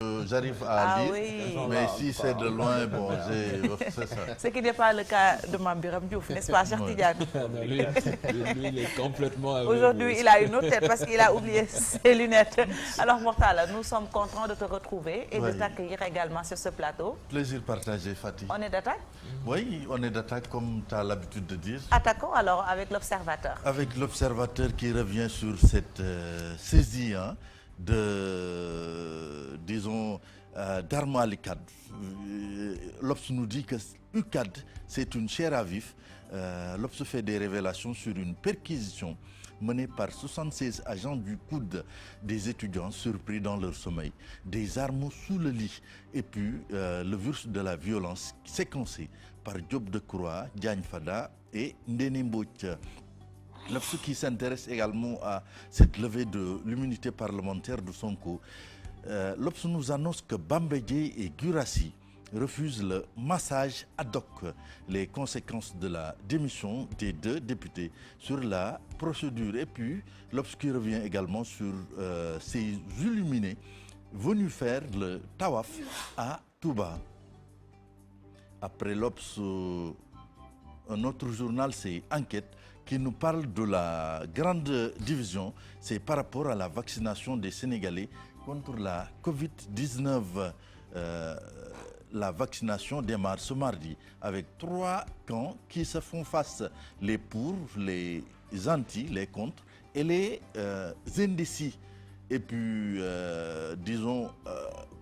J'arrive à lire, oui. mais si c'est de loin, bon, c'est ça. Ce qui n'est pas le cas de Mame Birame Diouf, n'est-ce pas, Cheikh Tidiane? Lui, il est complètement aveugle. Aujourd'hui, il a une autre tête parce qu'il a oublié ses lunettes. Alors, Mortala, nous sommes contents de te retrouver et de t'accueillir également sur ce plateau. Plaisir partagé, Fatih. On est d'attaque? Oui, on est d'attaque comme tu as l'habitude de dire. Attaquons alors avec l'Observateur. Avec l'Observateur qui revient sur cette saisie disons, d'armes à l'UCAD. L'Obs nous dit que UCAD, c'est une chair à vif. L'Obs fait des révélations sur une perquisition menée par 76 agents du coude des étudiants surpris dans leur sommeil. Des armes sous le lit et puis le virus de la violence séquencé par Diop Decroix, Diagne Fada et Ndene Mbouch. L'Obs qui s'intéresse également à cette levée de l'immunité parlementaire de Sonko. L'Obs nous annonce que Bambedje et Guirassy refusent le massage ad hoc, les conséquences de la démission des deux députés sur la procédure. Et puis, l'Obs qui revient également sur ces illuminés venus faire le tawaf à Touba. Après l'Obs, un autre journal, c'est Enquête, qui nous parle de la grande division. C'est par rapport à la vaccination des Sénégalais contre la Covid-19. La vaccination démarre ce mardi avec 3 camps qui se font face. Les pour, les anti, les contre et les indécis. Et puis, disons,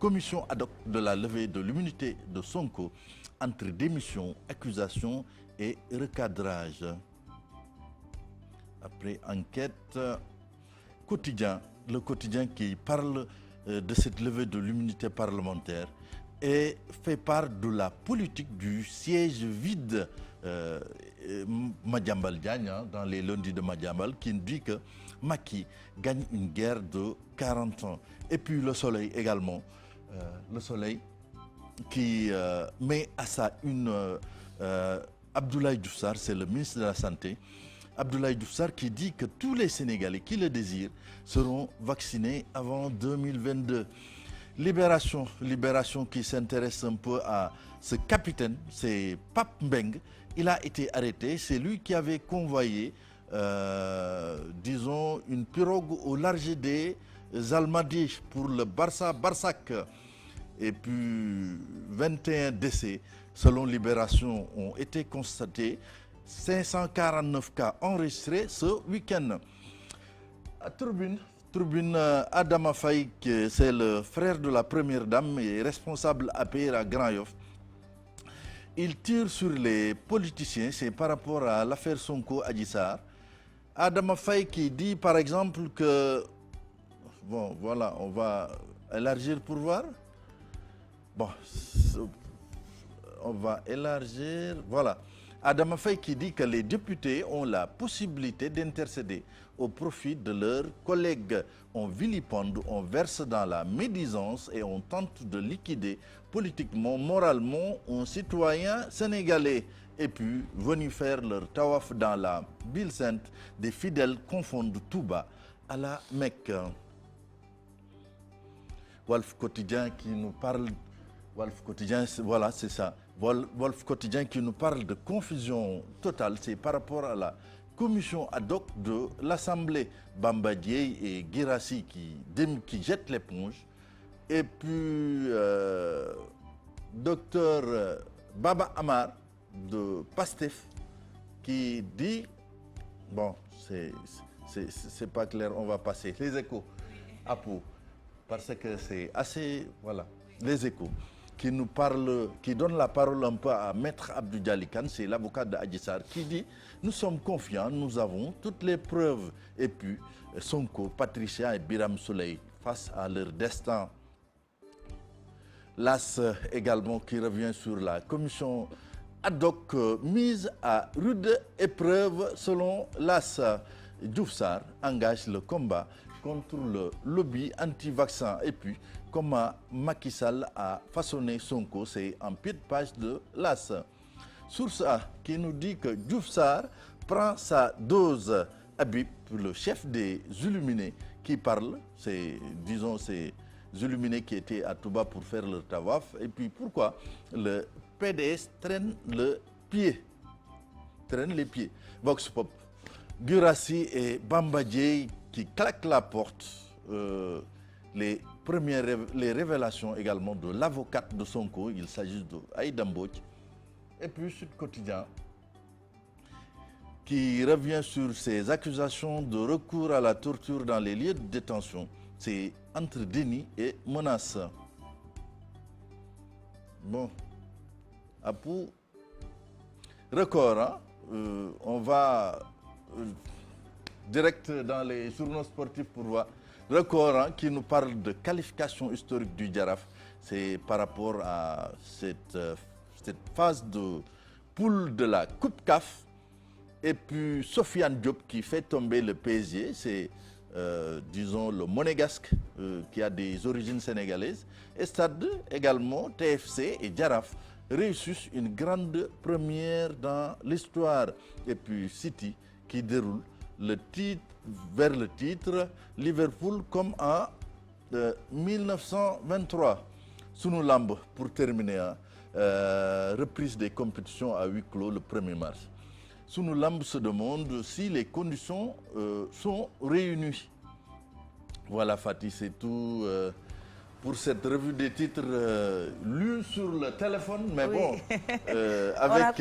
commission ad hoc de la levée de l'immunité de Sonko entre démission, accusation et recadrage. Après Enquête, Quotidien, le quotidien qui parle de cette levée de l'immunité parlementaire et fait part de la politique du siège vide. Madiambal Diagne, dans les lundis de Madiambal, qui nous dit que Macky gagne une guerre de 40 ans. Et puis le Soleil également, le Soleil qui met à sa une Abdoulaye Diouf Sarr, c'est le ministre de la Santé. Abdoulaye Diouf Sarr qui dit que tous les Sénégalais qui le désirent seront vaccinés avant 2022. Libération qui s'intéresse un peu à ce capitaine, c'est Pape Mbeng. Il a été arrêté, c'est lui qui avait convoyé, disons, une pirogue au large des Almadies pour le Barça-Barsac. Et puis 21 décès, selon Libération, ont été constatés. 549 cas enregistrés ce week-end. Tribune Adama Faye, c'est le frère de la première dame et responsable APR à Grand Yoff. Il tire sur les politiciens, c'est par rapport à l'affaire Sonko Adji Sarr. Adama Faye qui dit par exemple que, bon voilà, on va élargir pour voir. Bon, on va élargir, voilà. Adama Faye qui dit que les députés ont la possibilité d'intercéder au profit de leurs collègues. On vilipende, on verse dans la médisance et on tente de liquider politiquement, moralement, un citoyen sénégalais. Et puis, venus faire leur tawaf dans la ville sainte, des fidèles confondent Touba à la Mecque. Walf Quotidien qui nous parle, Walf Quotidien, voilà, c'est ça. Wolf Quotidien qui nous parle de confusion totale, c'est par rapport à la commission ad hoc de l'Assemblée. Bambadje et Guirassy qui jettent l'éponge. Et puis, docteur Baba Amar de PASTEF qui dit, bon, c'est pas clair, on va passer. Les Échos, Apo, parce que c'est assez, voilà, les Échos. Qui nous parle, qui donne la parole un peu à Maître Abdou Dialy Kane, c'est l'avocat d'Adji Sarr, qui dit « Nous sommes confiants, nous avons toutes les preuves. » Et puis, Sonko, Patricia et Birame Souleye face à leur destin. L'AS également qui revient sur la commission ad hoc mise à rude épreuve selon l'AS. Diouf Sarr engage le combat contre le lobby anti-vaccin. Et puis, comment Macky Sall a façonné Sonko, c'est en pied de page de l'AS. Source A qui nous dit que Diouf Sarr prend sa dose. Habib, le chef des Illuminés, qui parle, c'est, disons, ces illuminés qui étaient à Touba pour faire leur tawaf. Et puis pourquoi le PDS traîne les pieds. Vox Pop, Guirassy et Bamba Dièye qui claquent la porte. Les révélations également de l'avocate de Sonko, il s'agit de Aïda Mbodj. Et puis Sud Quotidien qui revient sur ces accusations de recours à la torture dans les lieux de détention. C'est entre déni et menace. Bon, Apou, record, hein? On va direct dans les journaux sportifs pour voir. Record, hein, qui nous parle de qualification historique du Jaraaf. C'est par rapport à cette phase de poule de la Coupe CAF. Et puis Sofiane Diop qui fait tomber le PSG, c'est disons le Monégasque qui a des origines sénégalaises. Et Stade également, TFC et Jaraaf réussissent une grande première dans l'histoire. Et puis City qui déroule le titre vers le titre, Liverpool comme en 1923. Sunu Lamb pour terminer, hein, reprise des compétitions à huis clos le 1er mars. Sunu Lamb se demande si les conditions sont réunies. Voilà Fatih, c'est tout pour cette revue des titres lue sur le téléphone, mais oui. Bon, avec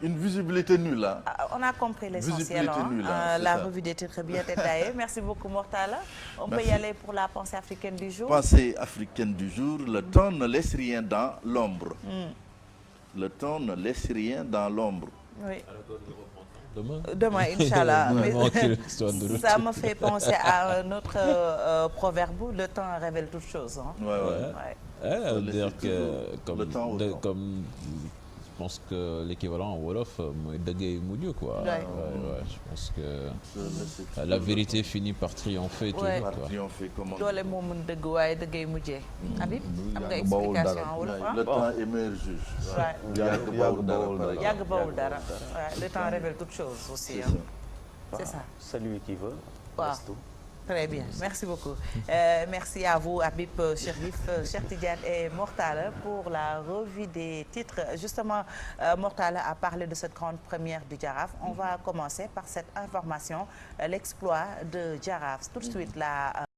une visibilité nulle. Hein. On a compris l'essentiel, la revue des titres bien détaillée. Merci beaucoup Mortala. On peut y aller pour la pensée africaine du jour. Pensée africaine du jour, le temps ne laisse rien dans l'ombre. Le temps ne laisse rien dans l'ombre. Oui. Demain, Inch'Allah. Ça me fait penser à un autre proverbe, le temps révèle toutes choses. Hein. dire que comme je pense que l'équivalent en Wolof, mooy dëggee mujj quoi. Je pense que la vérité finit par triompher. doole moo mën dëgg waaye dëggee mujjee. Habib am nga explication en Wolof. Le temps est meilleur juge. yàgg bawul dara. Le temps révèle toutes choses aussi. C'est ça. Celui qui veut. Waaw. Très bien, merci beaucoup. Merci à vous, Habib, Chérif, Cheikh Tidiane et Mortala pour la revue des titres. Justement, Mortala a parlé de cette grande première du Jaraaf. On va commencer par cette information, l'exploit de Jaraaf. Tout de suite, la